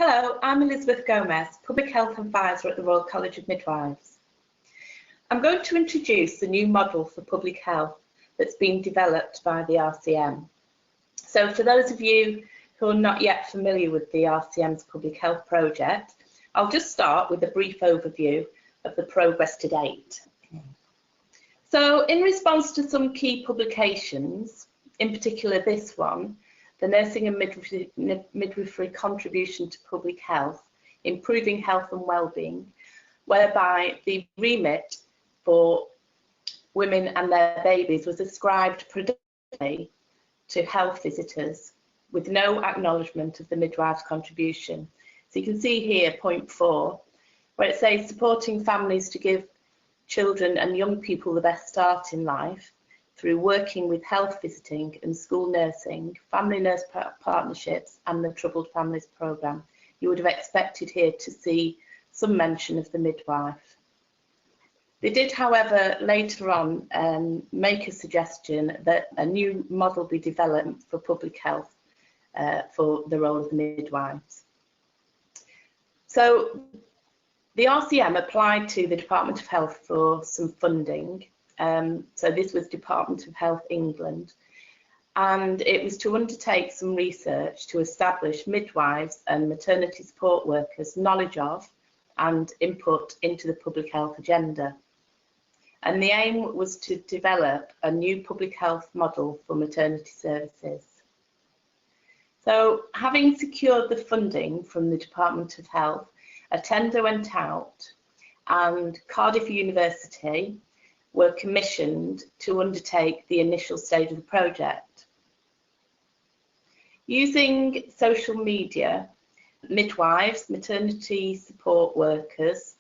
Hello, I'm Elizabeth Gomez, Public Health Advisor at the Royal College of Midwives. I'm going to introduce the new model for public health that's been developed by the RCM. So for those of you who are not yet familiar with the RCM's public health project, I'll just start with a brief overview of the progress to date. So in response to some key publications, in particular this one, the Nursing and Midwifery Contribution to Public Health, Improving Health and Wellbeing, whereby the remit for women and their babies was ascribed predominantly to health visitors, with no acknowledgement of the midwives' contribution. So you can see here point 4, where it says supporting families to give children and young people the best start in life through working with health visiting and school nursing, family nurse partnerships and the Troubled Families Programme. You would have expected here to see some mention of the midwife. They did, however, later on make a suggestion that a new model be developed for public health for the role of the midwives. So the RCM applied to the Department of Health for some funding. So this was Department of Health England, and it was to undertake some research to establish midwives and maternity support workers' knowledge of and input into the public health agenda. And the aim was to develop a new public health model for maternity services. So having secured the funding from the Department of Health, a tender went out and Cardiff University were commissioned to undertake the initial stage of the project. Using social media, midwives, maternity support workers,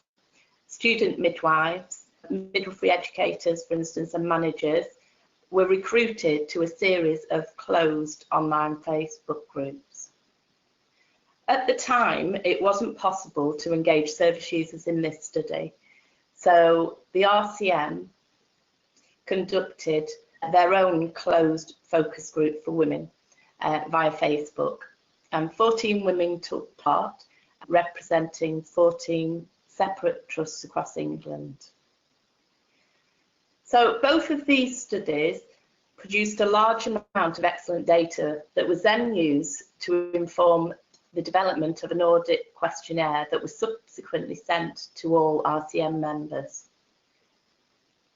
student midwives, midwifery educators, for instance, and managers were recruited to a series of closed online Facebook groups. At the time, it wasn't possible to engage service users in this study, so the RCM conducted their own closed focus group for women via Facebook, and 14 women took part, representing 14 separate trusts across England. So both of these studies produced a large amount of excellent data that was then used to inform the development of an audit questionnaire that was subsequently sent to all RCM members.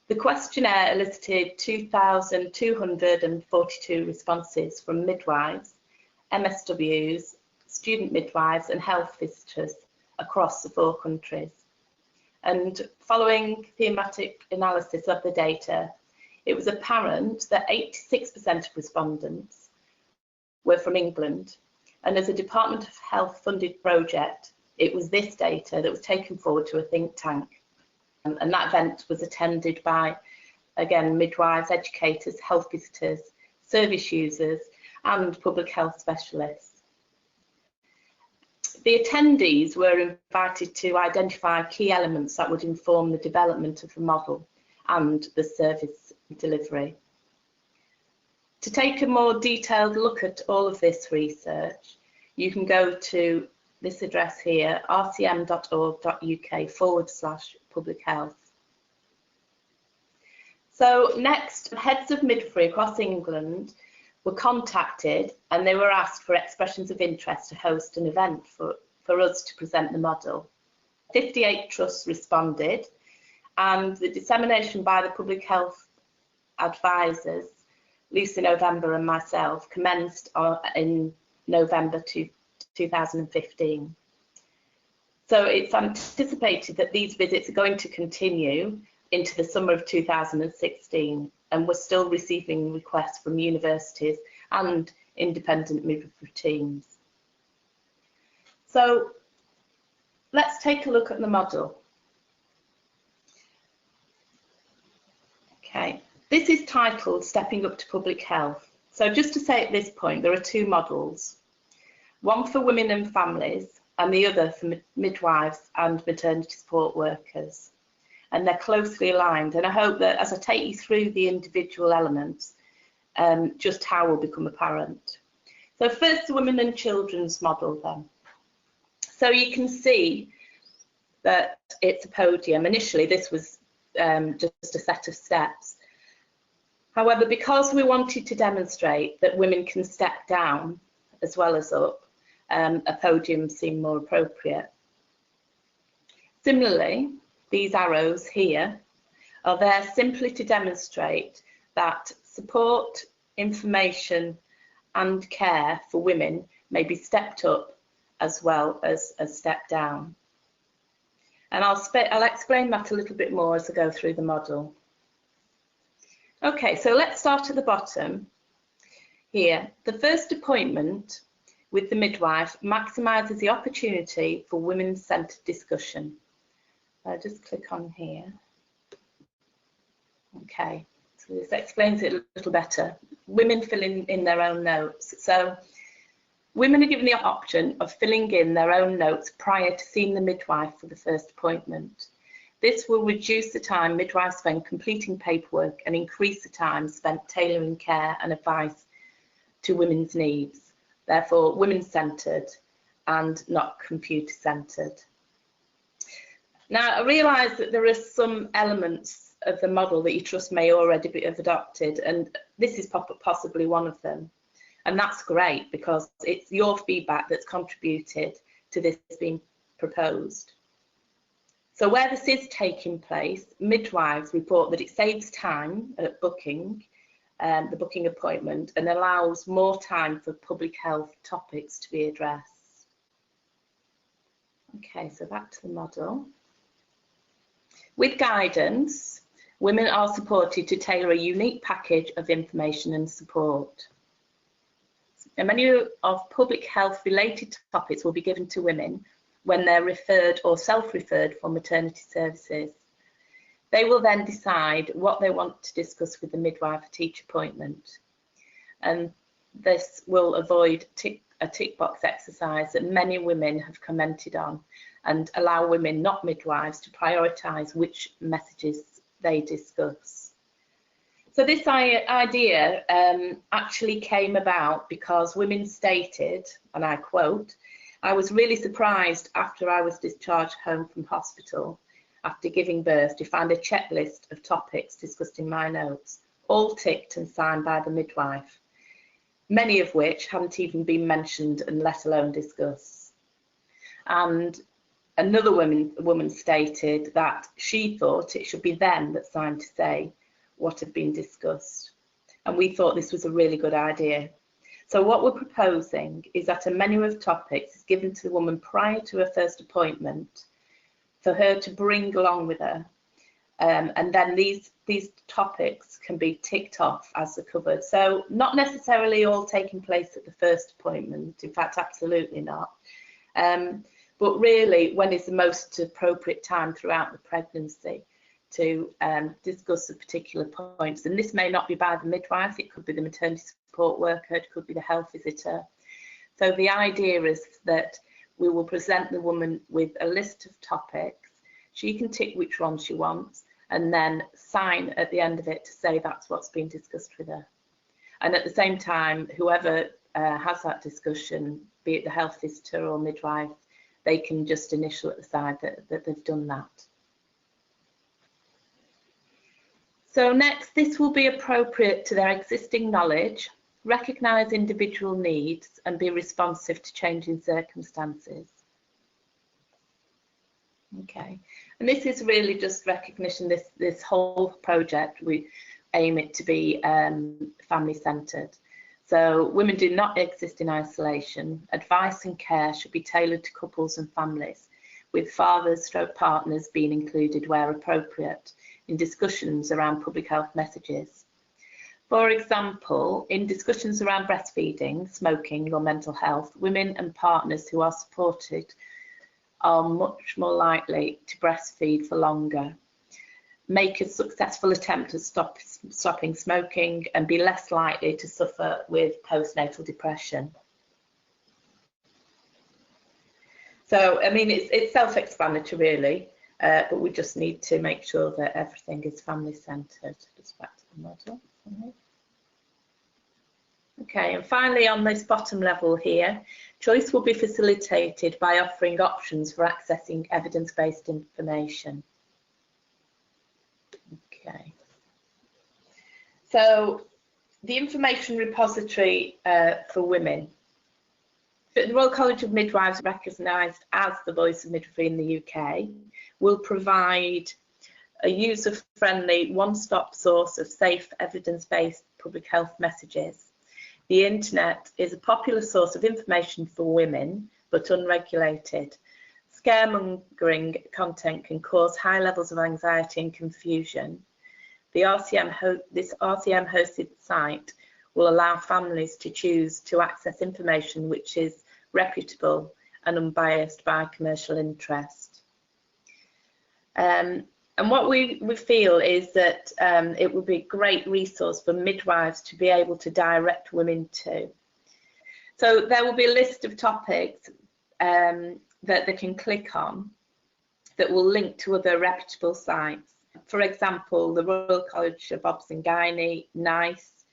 The questionnaire elicited 2,242 responses from midwives, MSWs, student midwives and health visitors across the 4 countries. And following thematic analysis of the data, it was apparent that 86% of respondents were from England. And as a Department of Health funded project, it was this data that was taken forward to a think tank. And that event was attended by, again, midwives, educators, health visitors, service users, and public health specialists. The attendees were invited to identify key elements that would inform the development of the model and the service delivery. To take a more detailed look at all of this research, you can go to this address here, rcm.org.uk/public health. So next, heads of midwifery across England were contacted and they were asked for expressions of interest to host an event for us to present the model. 58 trusts responded, and the dissemination by the public health advisors, Lucy November and myself, commenced in November 2015. So it's anticipated that these visits are going to continue into the summer of 2016, and we're still receiving requests from universities and independent midwifery teams. So let's take a look at the model. Okay, this is titled Stepping Up to Public Health. So just to say at this point, there are 2 models, one for women and families and the other for midwives and maternity support workers. And they're closely aligned. And I hope that as I take you through the individual elements, just how will become apparent. So first, the women and children's model then. So you can see that it's a podium. Initially, this was just a set of steps. However, because we wanted to demonstrate that women can step down as well as up, a podium seemed more appropriate. Similarly, these arrows here are there simply to demonstrate that support, information and care for women may be stepped up as well as stepped down. And I'll explain that a little bit more as I go through the model. Okay, so let's start at the bottom here. The first appointment with the midwife maximises the opportunity for women-centred discussion. I'll just click on here. Okay, so this explains it a little better. Women fill in their own notes. So women are given the option of filling in their own notes prior to seeing the midwife for the first appointment. This will reduce the time midwives spend completing paperwork and increase the time spent tailoring care and advice to women's needs. Therefore, women-centred and not computer-centred. Now, I realise that there are some elements of the model that you trust may already have adopted, and this is possibly one of them. And that's great because it's your feedback that's contributed to this being proposed. So where this is taking place, midwives report that it saves time at booking, the booking appointment, and allows more time for public health topics to be addressed. Okay, so back to the model. With guidance, women are supported to tailor a unique package of information and support. A menu of public health related topics will be given to women when they're referred or self-referred for maternity services. They will then decide what they want to discuss with the midwife at each appointment. And this will avoid a tick box exercise that many women have commented on and allow women, not midwives, to prioritise which messages they discuss. So this idea actually came about because women stated, and I quote, "I was really surprised after I was discharged home from hospital after giving birth to find a checklist of topics discussed in my notes, all ticked and signed by the midwife, many of which hadn't even been mentioned and let alone discussed." And another woman stated that she thought it should be them that signed to say what had been discussed. And we thought this was a really good idea. So what we're proposing is that a menu of topics is given to the woman prior to her first appointment for her to bring along with her. And then these topics can be ticked off as they're covered. So not necessarily all taking place at the first appointment, in fact, absolutely not. But really, when is the most appropriate time throughout the pregnancy to discuss the particular points. And this may not be by the midwife, it could be the maternity support worker, it could be the health visitor. So the idea is that we will present the woman with a list of topics. She can tick which one she wants and then sign at the end of it to say that's what's been discussed with her. And at the same time, whoever has that discussion, be it the health visitor or midwife, they can just initial at the side that they've done that. So next, this will be appropriate to their existing knowledge, recognise individual needs and be responsive to changing circumstances. Okay, and this is really just recognition, this whole project, we aim it to be family-centred. So women do not exist in isolation. Advice and care should be tailored to couples and families, with fathers stroke partners being included where appropriate in discussions around public health messages. For example, in discussions around breastfeeding, smoking or mental health, women and partners who are supported are much more likely to breastfeed for longer, make a successful attempt at stopping smoking and be less likely to suffer with postnatal depression. So, I mean, it's self-explanatory really, but we just need to make sure that everything is family-centred. Just back to the model. Okay, and finally on this bottom level here, choice will be facilitated by offering options for accessing evidence-based information. Okay. So the information repository for women. The Royal College of Midwives, recognised as the voice of midwifery in the UK, will provide a user-friendly, one-stop source of safe, evidence-based public health messages. The internet is a popular source of information for women, but unregulated. Scaremongering content can cause high levels of anxiety and confusion. This RCM-hosted site will allow families to choose to access information which is reputable and unbiased by commercial interest. And what we feel is that it would be a great resource for midwives to be able to direct women to. So there will be a list of topics that they can click on that will link to other reputable sites. For example, the Royal College of Obs and Gynae, NICE,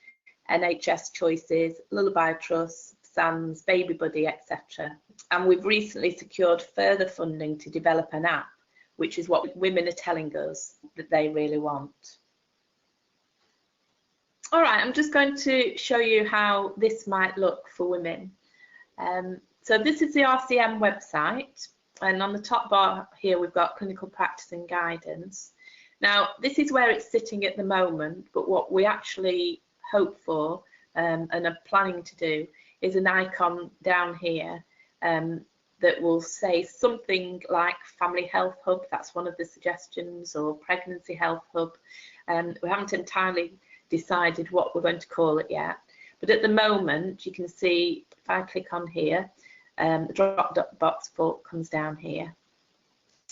NHS Choices, Lullaby Trust, SANS, Baby Buddy, etc. And we've recently secured further funding to develop an app, which is what women are telling us that they really want. All right, I'm just going to show you how this might look for women. So this is the RCM website, and on the top bar here we've got clinical practice and guidance. Now this is where it's sitting at the moment, but what we actually hope for and are planning to do is an icon down here that will say something like Family Health Hub, that's one of the suggestions, or Pregnancy Health Hub. We haven't entirely decided what we're going to call it yet, but at the moment you can see if I click on here, the drop box comes down here.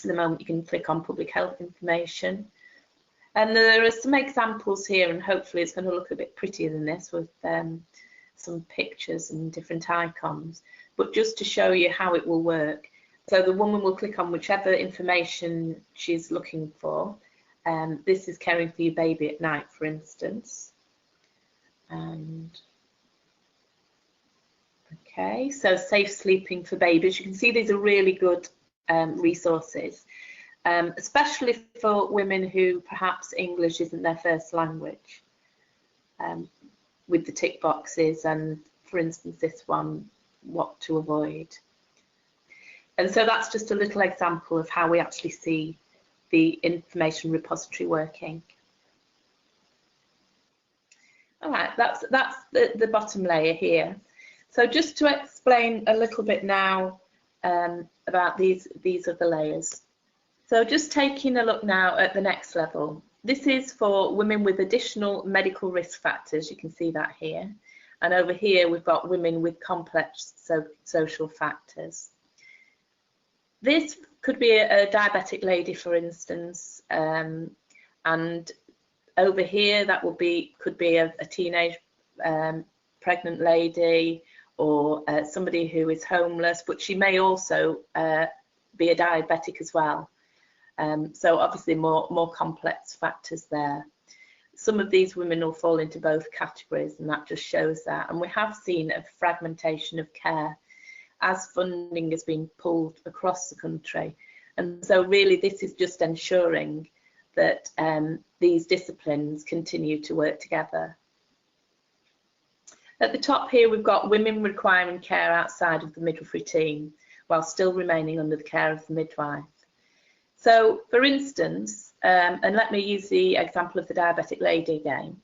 At the moment you can click on public health information, and there are some examples here, and hopefully it's going to look a bit prettier than this with some pictures and different icons, but just to show you how it will work. So the woman will click on whichever information she's looking for. This is caring for your baby at night, for instance. And okay, so safe sleeping for babies. You can see these are really good resources, especially for women who perhaps English isn't their first language, with the tick boxes and, for instance, this one, what to avoid. And so that's just a little example of how we actually see the information repository working. All right, that's the bottom layer here. So just to explain a little bit now about these other layers. So just taking a look now at the next level. This is for women with additional medical risk factors. You can see that here. And over here, we've got women with complex social factors. This could be a diabetic lady, for instance, and over here that could be a teenage pregnant lady, or somebody who is homeless, but she may also be a diabetic as well. So obviously more complex factors there. Some of these women will fall into both categories, and that just shows that. And we have seen a fragmentation of care as funding has been pulled across the country. And so really this is just ensuring that these disciplines continue to work together. At the top here, we've got women requiring care outside of the midwifery team while still remaining under the care of the midwife. So, for instance, and let me use the example of the diabetic lady again.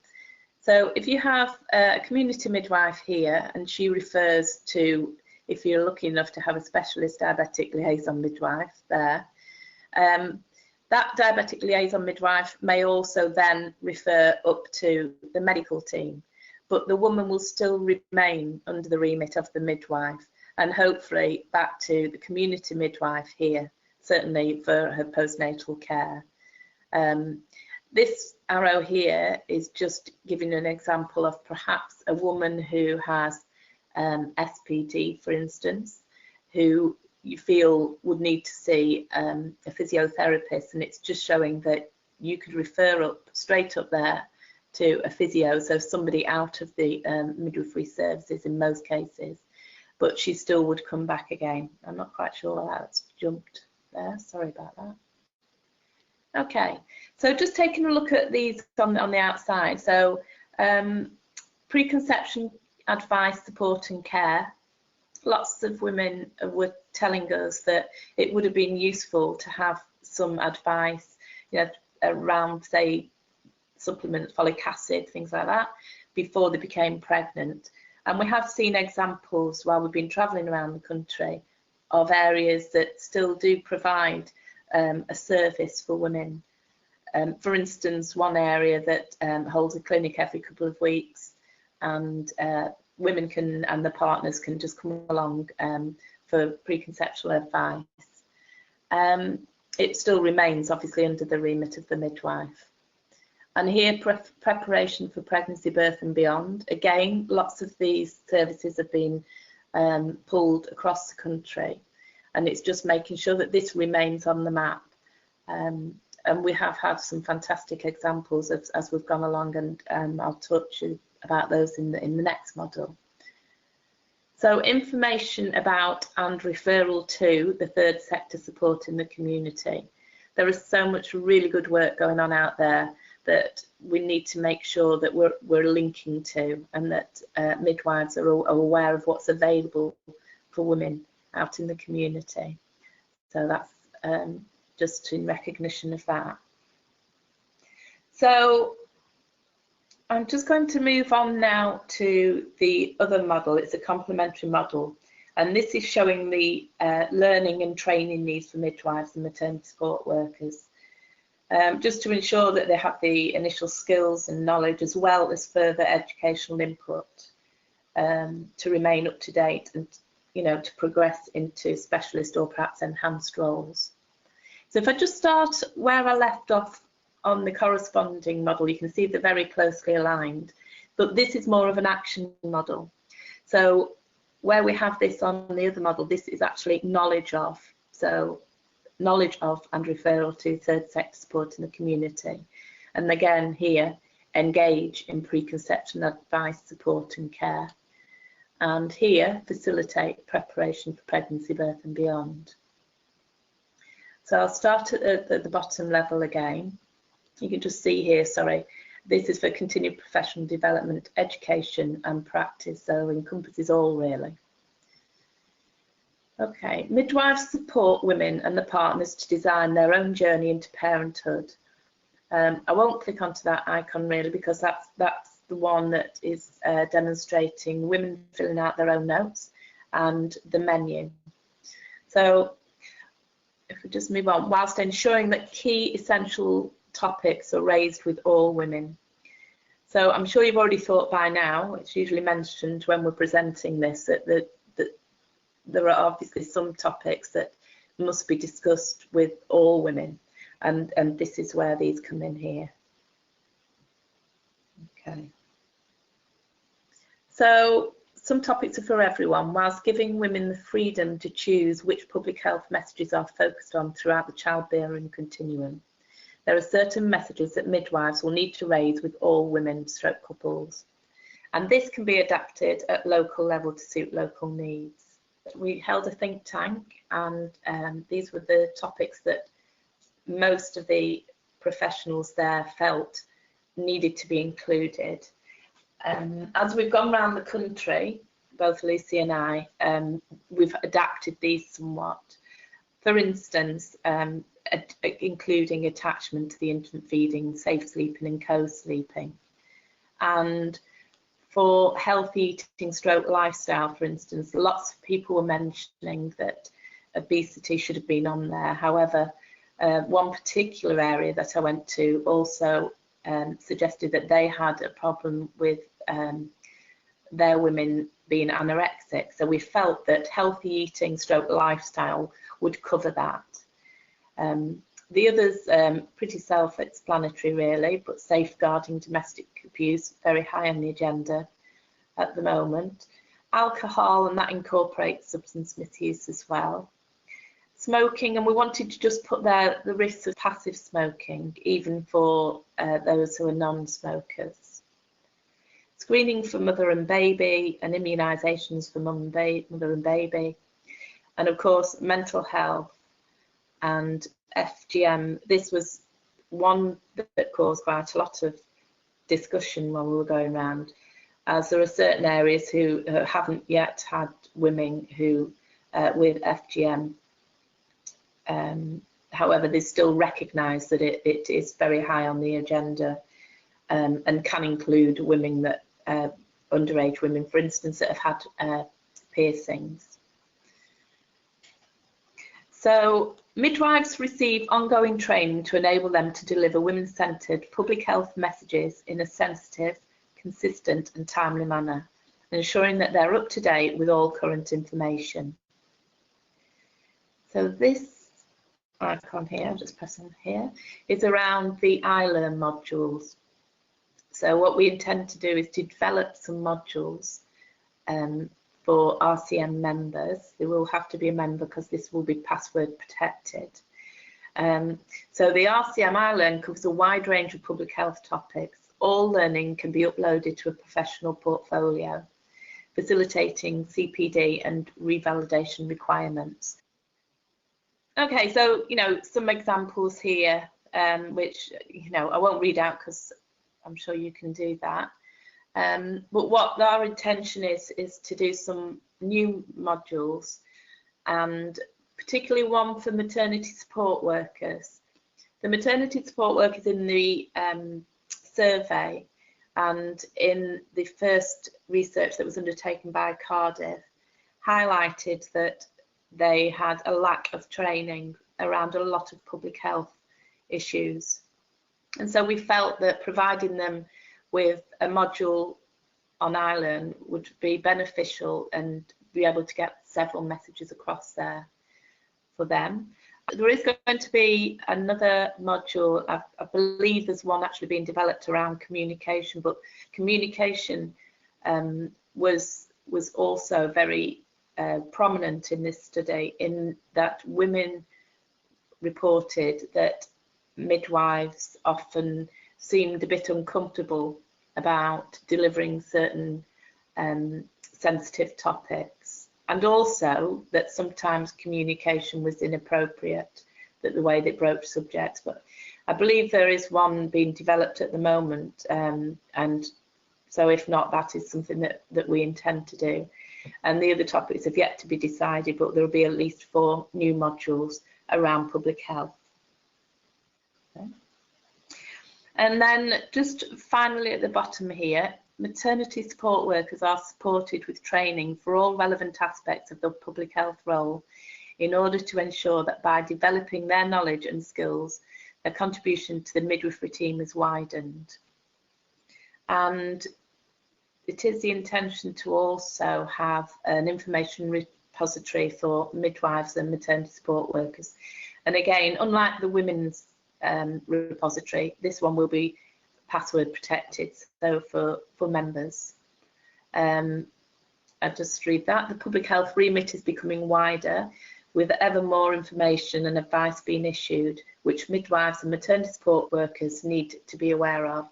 So if you have a community midwife here, and she refers to, if you're lucky enough to have a specialist diabetic liaison midwife there, that diabetic liaison midwife may also then refer up to the medical team, but the woman will still remain under the remit of the midwife, and hopefully back to the community midwife here, certainly for her postnatal care. This arrow here is just giving an example of perhaps a woman who has SPD, for instance, who you feel would need to see a physiotherapist, and it's just showing that you could refer up straight up there to a physio, so somebody out of the midwifery services in most cases, but she still would come back again. I'm not quite sure why that's jumped there, sorry about that. Okay, so just taking a look at these on the outside. So preconception advice, support and care. Lots of women were telling us that it would have been useful to have some advice, you know, around, say, supplements, folic acid, things like that, before they became pregnant. And we have seen examples while we've been travelling around the country of areas that still do provide a service for women. For instance, one area that holds a clinic every couple of weeks, and women can, and the partners can just come along for preconceptual advice. It still remains obviously under the remit of the midwife. And here, preparation for pregnancy, birth and beyond. Again, lots of these services have been pulled across the country, and it's just making sure that this remains on the map. And we have had some fantastic examples as we've gone along, and I'll touch about those in the next model. So information about and referral to the third sector support in the community. There is so much really good work going on out there that we need to make sure that we're linking to, and that midwives are aware of what's available for women out in the community. So that's just in recognition of that. So I'm just going to move on now to the other model. It's a complementary model, and this is showing the learning and training needs for midwives and maternity support workers, just to ensure that they have the initial skills and knowledge, as well as further educational input to remain up to date and, you know, to progress into specialist or perhaps enhanced roles. So if I just start where I left off on the corresponding model, you can see they're very closely aligned, but this is more of an action model. So where we have this on the other model, this is actually knowledge of. So knowledge of and referral to third sector support in the community. And again here, engage in preconception advice, support and care. And here, facilitate preparation for pregnancy, birth and beyond. So I'll start at the bottom level again. You can just see here, sorry, this is for continued professional development, education and practice, so encompasses all really. Okay, midwives support women and the partners to design their own journey into parenthood. I won't click onto that icon really, because that's the one that is demonstrating women filling out their own notes and the menu. So if we just move on, whilst ensuring that key essential topics are raised with all women. So I'm sure you've already thought by now, it's usually mentioned when we're presenting this, that there are obviously some topics that must be discussed with all women, and this is where these come in here. Okay. So some topics are for everyone, whilst giving women the freedom to choose which public health messages are focused on throughout the childbearing continuum. There are certain messages that midwives will need to raise with all women stroke couples, and this can be adapted at local level to suit local needs. We held a think tank, and these were the topics that most of the professionals there felt needed to be included. As we've gone around the country, both Lucy and I, we've adapted these somewhat. For instance, including attachment to the infant feeding, safe sleeping and co-sleeping. And for healthy eating stroke lifestyle, for instance, lots of people were mentioning that obesity should have been on there. However, one particular area that I went to also suggested that they had a problem with their women being anorexic. So we felt that healthy eating stroke lifestyle would cover that. The others, pretty self-explanatory really, but safeguarding domestic abuse, very high on the agenda at the moment. Alcohol, and that incorporates substance misuse as well. Smoking, and we wanted to just put there the risks of passive smoking, even for those who are non-smokers. Screening for mother and baby, and immunisations for mother and baby, and of course mental health and FGM. This was one that caused quite a lot of discussion when we were going around, as there are certain areas who haven't yet had women who with FGM. However, they still recognise that it is very high on the agenda, and can include women that underage women, for instance, that have had piercings. So midwives receive ongoing training to enable them to deliver women-centred public health messages in a sensitive, consistent and timely manner, ensuring that they're up to date with all current information. So this icon here, I'll just press on here, is around the iLearn modules. So what we intend to do is to develop some modules for RCM members. They will have to be a member because this will be password protected. So the RCM iLearn covers a wide range of public health topics. All learning can be uploaded to a professional portfolio, facilitating CPD and revalidation requirements. Okay, so some examples here, which I won't read out because I'm sure you can do that. But what our intention is to do some new modules, and particularly one for maternity support workers. The maternity support workers in the survey and in the first research that was undertaken by Cardiff highlighted that they had a lack of training around a lot of public health issues. And so we felt that providing them with a module on iLearn would be beneficial and be able to get several messages across there for them. There is going to be another module, I believe there's one actually being developed around communication, but communication was also very prominent in this study, in that women reported that midwives often seemed a bit uncomfortable about delivering certain sensitive topics, and also that sometimes communication was inappropriate, that the way they broached subjects. But I believe there is one being developed at the moment, and so if not, that is something that we intend to do. And the other topics have yet to be decided, but there will be at least 4 new modules around public health. Okay. And then just finally at the bottom here, maternity support workers are supported with training for all relevant aspects of the public health role in order to ensure that by developing their knowledge and skills, their contribution to the midwifery team is widened. And it is the intention to also have an information repository for midwives and maternity support workers. And again, unlike the women's repository, this one will be password protected, so for members. I'll just read that. The public health remit is becoming wider, with ever more information and advice being issued, which midwives and maternity support workers need to be aware of.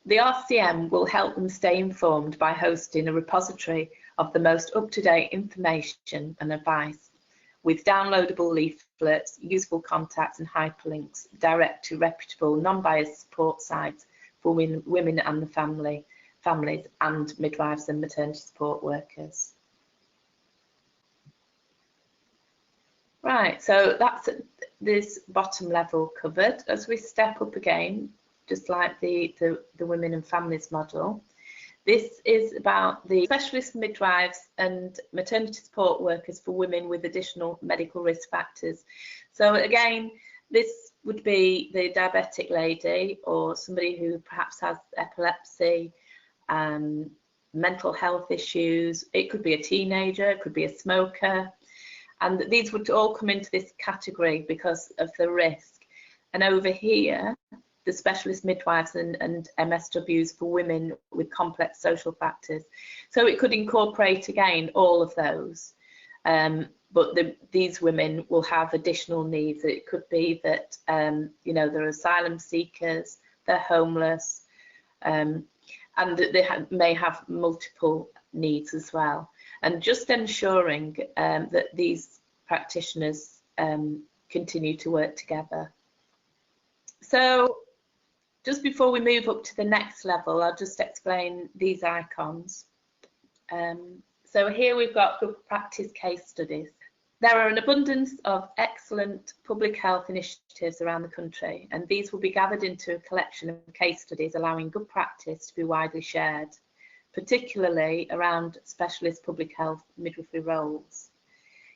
The RCM will help them stay informed by hosting a repository of the most up-to-date information and advice, with downloadable leaflets, useful contacts and hyperlinks direct to reputable, non-biased support sites for women and the families and midwives and maternity support workers. Right, so that's this bottom level covered. As we step up again, just like the women and families model, this is about the specialist midwives and maternity support workers for women with additional medical risk factors. So again, this would be the diabetic lady, or somebody who perhaps has epilepsy, mental health issues. It could be a teenager, it could be a smoker. And these would all come into this category because of the risk. And over here, the specialist midwives and MSWs for women with complex social factors. So it could incorporate, again, all of those. but these women will have additional needs. It could be that you know, they're asylum seekers, they're homeless, and they may have multiple needs as well. And just ensuring that these practitioners continue to work together. So just before we move up to the next level, I'll just explain these icons. So here we've got good practice case studies. There are an abundance of excellent public health initiatives around the country, and these will be gathered into a collection of case studies allowing good practice to be widely shared, particularly around specialist public health midwifery roles.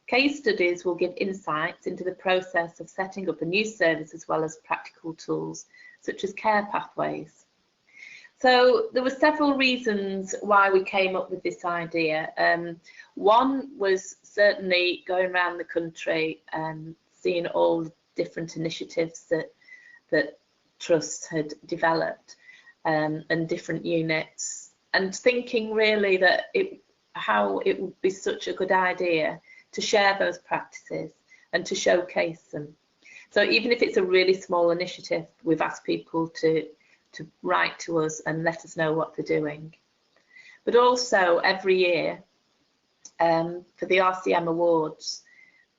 Case studies will give insights into the process of setting up a new service, as well as practical tools such as care pathways. So there were several reasons why we came up with this idea. One was certainly going around the country and seeing all the different initiatives that trusts had developed and different units, and thinking really that how it would be such a good idea to share those practices and to showcase them. So even if it's a really small initiative, we've asked people to write to us and let us know what they're doing. But also every year for the RCM Awards,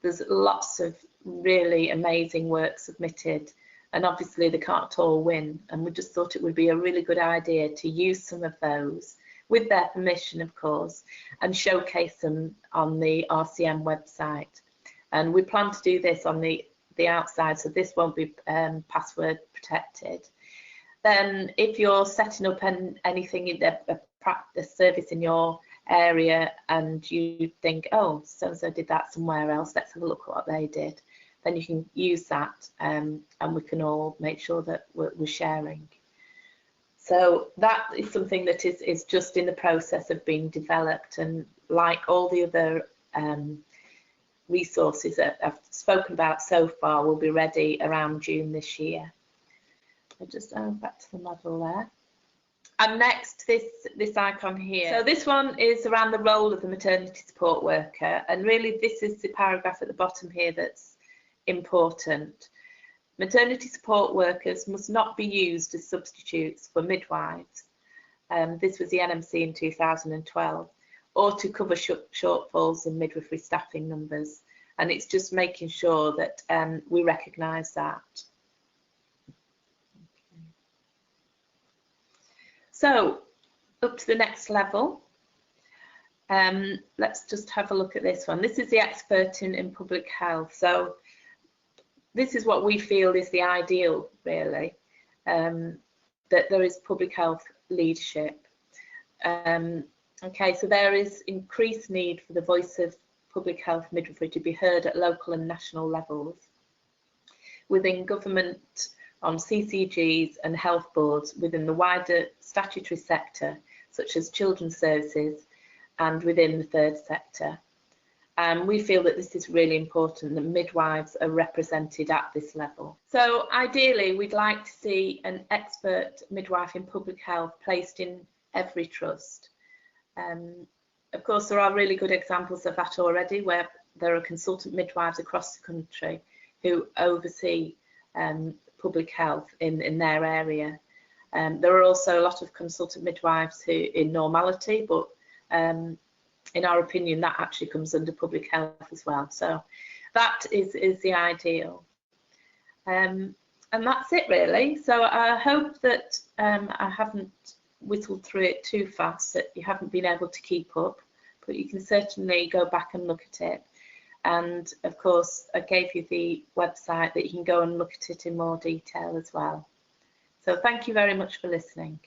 there's lots of really amazing work submitted, and obviously they can't all win, and we just thought it would be a really good idea to use some of those, with their permission of course, and showcase them on the RCM website. And we plan to do this on the outside, so this won't be password protected. Then if you're setting up anything in a service in your area and you think, oh, so-and-so did that somewhere else, let's have a look at what they did, then you can use that and we can all make sure that we're sharing. So that is something that is just in the process of being developed, and like all the other resources that I've spoken about so far will be ready around June this year. I'll just go back to the model there. And next, this icon here. So this one is around the role of the maternity support worker, and really this is the paragraph at the bottom here that's important. Maternity support workers must not be used as substitutes for midwives. This was the NMC in 2012, or to cover shortfalls in midwifery staffing numbers. And it's just making sure that we recognise that. So up to the next level, let's just have a look at this one. This is the expert in public health. So this is what we feel is the ideal, really, that there is public health leadership. Okay, so there is increased need for the voice of public health midwifery to be heard at local and national levels, within government, on CCGs and health boards, within the wider statutory sector, such as children's services, and within the third sector. We feel that this is really important, that midwives are represented at this level. So ideally, we'd like to see an expert midwife in public health placed in every trust. Of course, there are really good examples of that already, where there are consultant midwives across the country who oversee public health in their area. There are also a lot of consultant midwives who in normality, but in our opinion, that actually comes under public health as well. So that is the ideal. And that's it really. So I hope that I haven't whittled through it too fast, that you haven't been able to keep up, but you can certainly go back and look at it. And of course, I gave you the website that you can go and look at it in more detail as well. So thank you very much for listening.